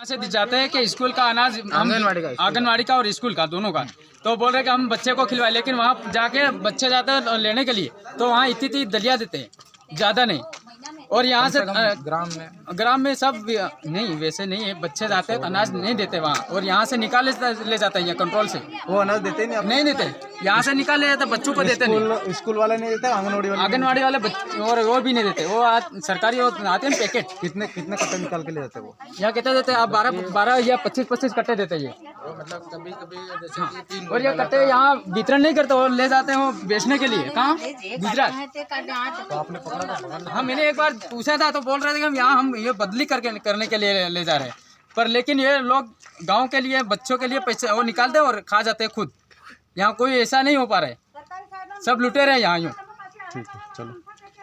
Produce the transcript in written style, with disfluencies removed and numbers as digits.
से जाते हैं कि स्कूल का अनाज आंगनवाड़ी का और स्कूल का दोनों का, तो बोल रहे कि हम बच्चे को खिलवाए, लेकिन वहाँ जाके बच्चे जाते हैं लेने के लिए तो वहाँ इतनी दलिया देते हैं, ज़्यादा नहीं। और यहाँ से ग्राम में सब नहीं, वैसे नहीं है, बच्चे जाते हैं तो अनाज नहीं देते वहाँ, और यहाँ से निकाल ले जाते हैं कंट्रोल से। वो अनाज देते नहीं देते, यहाँ से निकाल ले जाते, बच्चों को देते नहीं। स्कूल वाले नहीं देते, आंगनवाड़ी वाले और वो भी नहीं देते, वो सरकारी आते हैं पैकेट। कितने कट्टे निकाल के ले जाते वो? यहाँ कहते देते आप 12 या 25 कट्टे देते ये, मतलब कभी हाँ। और ये कट्टे यहाँ वितरण नहीं करते, वो ले जाते हैं वो बेचने के लिए। कहाँ? गुजरात। तो आपने पकड़ा था? हाँ, मैंने एक बार पूछा था तो बोल रहे थे कि हम ये बदली करने के लिए ले जा रहे हैं, पर लेकिन ये लोग गांव के लिए बच्चों के लिए पैसे वो निकालते और खा जाते हैं खुद। यहाँ कोई ऐसा नहीं हो पा रहा है, सब लुटेरे हैं यहाँ यूँ। ठीक है, चलो।